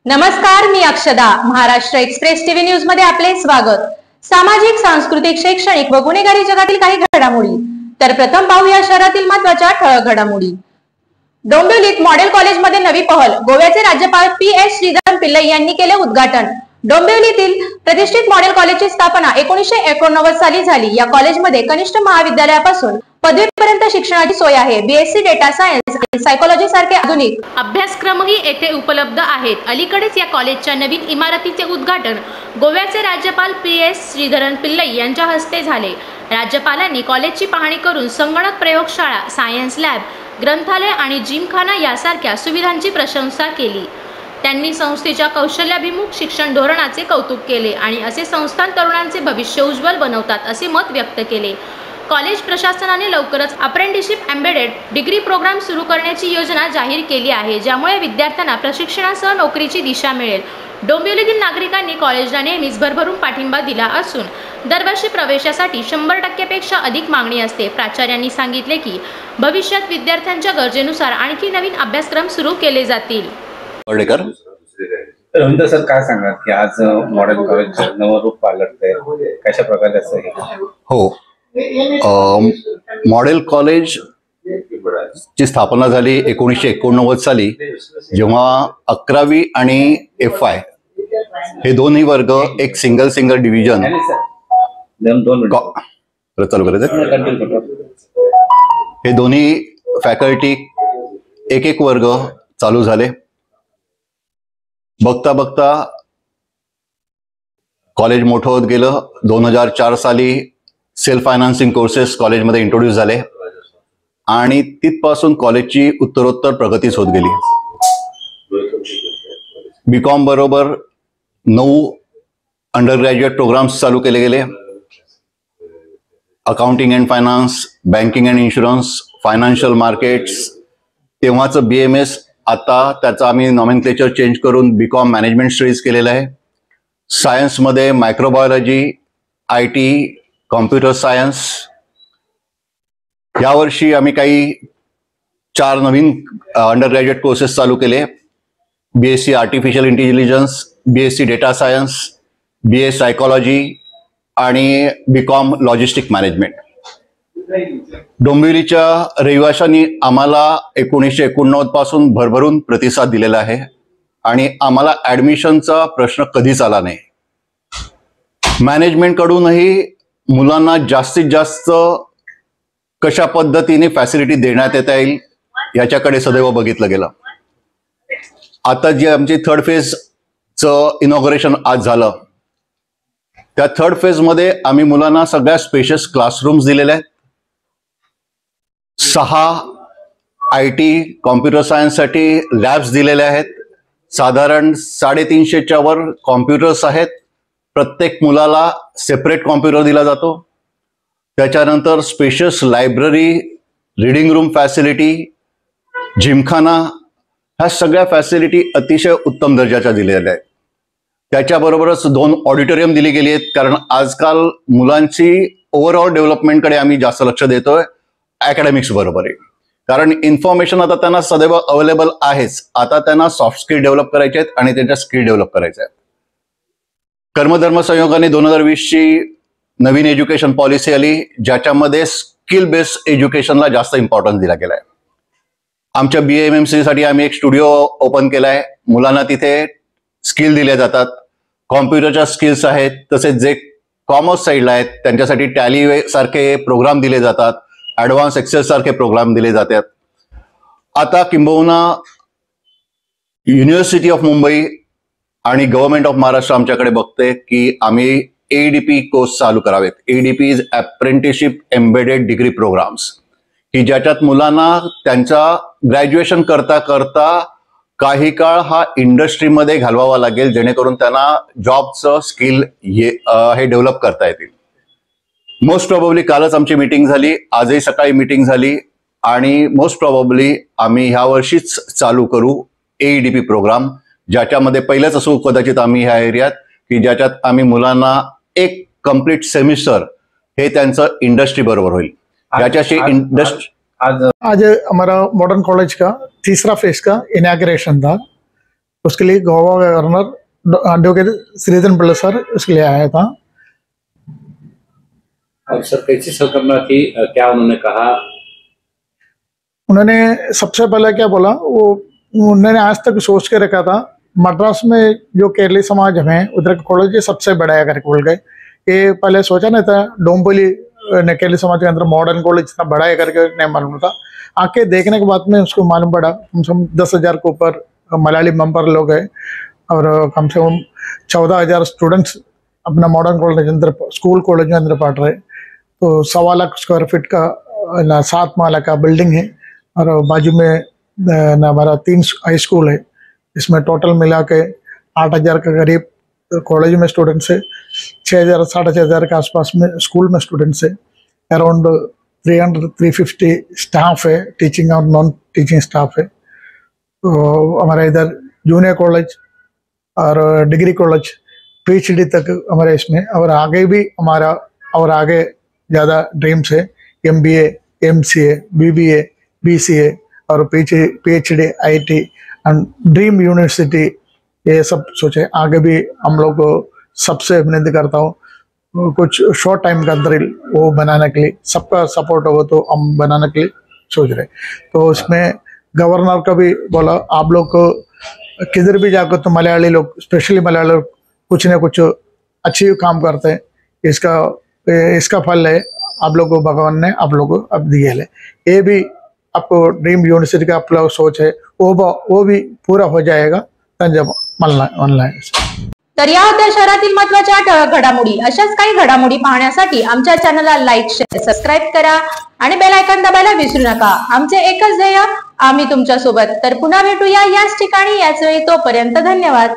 नमस्कार, मी अक्षदा. Maharashtra express TV news मध्ये आपले स्वागत. सामाजिक, सांस्कृतिक, शैक्षणिक व गुन्हेगारी जगातील काही घडामोडी. तर प्रथम पाहूया शहरातील महत्त्वाच्या ठळक घडामोडी. डोंबिवलीत मॉडेल कॉलेजमध्ये नवी पहल. गोव्याचे राज्यपाल PS श्रीधरन पिल्लई यांनी केले उद्घाटन. डोंबिवलीतील प्रतिष्ठित मॉडेल कॉलेजची स्थापना 1989 साली झाली. या कॉलेजमध्ये कनिष्ठ महाविद्यालयापासून पदवीपर्यंत शिक्षणाची सोय आहे. BSc डेटा सायन्स आणि सायकोलॉजी सारखे आधुनिक अभ्यासक्रमही येथे उपलब्ध आहेत. अलीकडेच या कॉलेजच्या नवीन इमारतीचे उद्घाटन गोव्याचे राज्यपाल PS श्रीधरन पिल्लई यांच्या हस्ते झाले. राज्यपालांनी कॉलेजची पाहणी करून संगणक प्रयोगशाळा, सायन्स लॅब, ग्रंथालय आणि जिमखाना यासारख्या सुविधांची प्रशंसा केली. त्यांनी संस्थेच्या कौशल्याभिमुख शिक्षण धोरणाचे कौतुक केले आणि असे संस्थान तरुणांचे भविष्य उज्ज्वल बनवतात असे मत व्यक्त केले. कॉलेज प्रशासनाने लवकरच अप्रेंटिसशिप एम्बेडेड डिग्री प्रोग्राम सुरू करण्याची योजना जाहीर केली आहे, ज्यामुळे विद्यार्थ्यांना प्रशिक्षणासह नोकरीची दिशा मिळेल. डोंबिवलीतील नागरिकांनी कॉलेजला नेहमीच भरभरून पाठिंबा दिला असून दरवर्षी प्रवेशासाठी 100% पेक्षा अधिक मागणी असते. प्राचार्यांनी सांगितले की भविष्यात विद्यार्थ्यांच्या गरजेनुसार आणखी नवीन अभ्यासक्रम सुरू केले जातील. रवींद्र सर, काय सांगा की आज मॉडेल कॉलेज नवं रूप पालटतंय, कशा प्रकारे असं? हो, मॉडेल कॉलेज ची स्थापना झाली 1989 साली, जेव्हा 11वी आणि FY हे दोन्ही वर्ग एक सिंगल डिव्हिजन चालू करायचं. हे दोन्ही फॅकल्टी एक वर्ग चालू झाले. बघता बघता कॉलेज मोठं होत गेलं. 2004 साली सेल्फ फायनान्सिंग कोर्सेस कॉलेजमध्ये इंट्रोड्यूस झाले आणि तिथपासून कॉलेजची उत्तरोत्तर प्रगतीच होत गेली. BCom बरोबर 9 अंडर ग्रॅज्युएट प्रोग्राम्स चालू केले गेले. Accounting and finance, banking and insurance, financial markets, तेव्हाचं BMS, आता त्याचं आम्ही नॉमेनक्लेचर चेंज करून BCom मॅनेजमेंट स्टडीज केलेलं आहे. सायन्समध्ये मायक्रोबायोलॉजी, IT, कॉम्प्युटर सायन्स. यावर्षी आम्ही काही 4 नवीन अंडर ग्रॅज्युएट कोर्सेस चालू केले. BSc artificial intelligence, BSc data science, BA psychology आणि BCom लॉजिस्टिक मॅनेजमेंट. डोंबिवलीच्या रहिवाशांनी आम्हाला 1989 पासून भरभरून प्रतिसाद दिलेला आहे आणि आम्हाला ऍडमिशनचा प्रश्न कधीच आला नाही. मॅनेजमेंट कडूनही मुलांना जास्तीत जास्त कशा पद्धतीने फॅसिलिटी देण्यात येता येईल याच्याकडे सदैव बघितलं गेलं. आता जी आमची 3rd फेजचं इनॉग्रेशन आज झालं, त्या 3rd फेजमध्ये आम्ही मुलांना सगळ्या स्पेशियस क्लासरूम्स दिलेले आहेत. 6 IT कॉम्प्युटर सायन्ससाठी लॅब्स दिलेले आहेत. साधारण 350च्या वर कॉम्प्युटर्स आहेत. प्रत्येक मुलाला सेपरेट कॉम्प्युटर दिला जातो. त्याच्यानंतर spacious library, reading room facility, Gymkhana, ह्या सगळ्या फॅसिलिटी अतिशय उत्तम दर्जाच्या दिलेल्या आहेत. त्याच्याबरोबरच 2 ऑडिटोरियम दिली गेली आहेत, कारण आजकाल मुलांची ओव्हरऑल डेव्हलपमेंटकडे आम्ही जास्त लक्ष देतोय अकॅडमिक्स बरोबर आहे. कारण इन्फॉर्मेशन आता त्यांना सदैव अवेलेबल आहेच. आता त्यांना सॉफ्ट स्किल डेव्हलप करायचे आहेत आणि त्यांच्या स्किल डेव्हलप करायचे आहेत. कर्मधर्म संयोगाने 2020ची नवीन एज्युकेशन पॉलिसी आली, ज्याच्यामध्ये स्किल बेस्ड एज्युकेशनला जास्त इम्पॉर्टन्स दिला गेलाय. आमच्या BAMMC साठी आम्ही एक स्टुडिओ ओपन केलाय. मुलांना तिथे स्किल दिले जातात. कॉम्प्युटरच्या स्किल्स आहेत, तसेच जे कॉमर्स साईडला आहेत त्यांच्यासाठी टॅली सारखे प्रोग्राम दिले जातात. ऍडव्हान्स एक्सेल सारखे प्रोग्राम दिले जातात. आता किंबहुना युनिव्हर्सिटी ऑफ मुंबई आणि गव्हर्नमेंट ऑफ महाराष्ट्र आमच्याकडे बघते की आम्ही ADP कोर्स चालू करावेत. ADP is apprenticeship embedded degree programmes, की ज्याच्यात मुलांना त्यांचा ग्रॅज्युएशन करता करता काही काळ हा इंडस्ट्रीमध्ये घालवावा लागेल, जेणेकरून त्यांना जॉबचं स्किल हे डेव्हलप करता येतील. मोस्ट प्रॉबेबली कालच आमची मीटिंग झाली, आजही सकाळी मीटिंग झाली आणि मोस्ट प्रॉबेबली आम्ही ह्या वर्षीच चालू करू AEDP प्रोग्राम, ज्याच्यामध्ये पहिलेच असू कदाचित आम्ही ह्या एरियात, की ज्याच्यात आम्ही मुलांना एक कंप्लीट सेमिस्टर हे त्यांचं इंडस्ट्री बरोबर होईल. याच्याशी इंडस्ट्री आज हमारा मॉडर्न कॉलेज का 3रा फेज का इनॉग्रेशन था। उसके लिए गोवा गवर्नर एडवोकेट श्रीधर पिल्ला सर उसके लिए आया था। और सर कैसी संकल्पना थी, क्या उन्होंने कहा? उन्होंने सबसे पहले क्या बोला, वो उन्होंने आज तक सोच के रखा था मद्रास में जो केरली समाज है उधर का कॉलेज ये सबसे बड़ा है करके बोल गए। ये पहले सोचा नहीं था डोंबिवली केरली समाज के अंदर मॉडर्न कॉलेज इतना बड़ा है करके नहीं मालूम था। आके देखने के बाद में उसको मालूम पड़ा कम से कम 10,000 के ऊपर मलयाली मेंबर लोग हैं और कम से कम 14,000 स्टूडेंट्स अपना मॉडर्न कॉलेज के अंदर स्कूल कॉलेज में अंदर पढ़ रहे। तो 1.25 लाख स्क्वायर फीट का 7 माला का बिल्डिंग है और बाजू में हमारा 3 हाई स्कूल है। इसमें टोटल मिला के 8,000 के करीब कॉलेज में स्टूडेंट्स है, 6,000 साढ़े 6,000 के आसपास में स्कूल में स्टूडेंट्स है, अराउंड 300-350 स्टाफ है, टीचिंग और नॉन टीचिंग स्टाफ है। तो हमारे इधर जूनियर कॉलेज और डिग्री कॉलेज PhD तक हमारे इसमें, और आगे भी हमारा और आगे ज़्यादा ड्रीम्स है, MBA, MCA, BBA, BCA और PhD IT end dream university, ये सब सोचे। आगे भी हम लोग सबसे विनती करता हूँ कुछ शॉर्ट टाइम के अंदर वो बनाने के लिए सबका सपोर्ट हो तो हम बनाने के लिए सोच रहे। तो उसमें गवर्नर का भी बोला आप लोग किधर भी जाकर तो मलयाली लोग, स्पेशली मलयाली लोग कुछ न कुछ अच्छी काम करते हैं, इसका फल है आप लोग को भगवान ने आप लोग को अब दिए है। ये भी आपको ड्रीम यूनिवर्सिटी का आप लोग सोच है वो भी पूरा हो जाएगा जब ऑनलाइन। तर या होत्या शहरातील महत्त्वाच्या ठळक घडामोडी। अशाच काही घडामोडी पाहण्यासाठी आमच्या चॅनलला लाईक, शेअर, सबस्क्राईब करा आणि बेल आयकॉन दाबायला विसरू नका। आमचे एकच ध्येय, आम्ही तुमच्या सोबत। तर पुन्हा भेटूया याच ठिकाणी याच वेळी, तोपर्यंत धन्यवाद।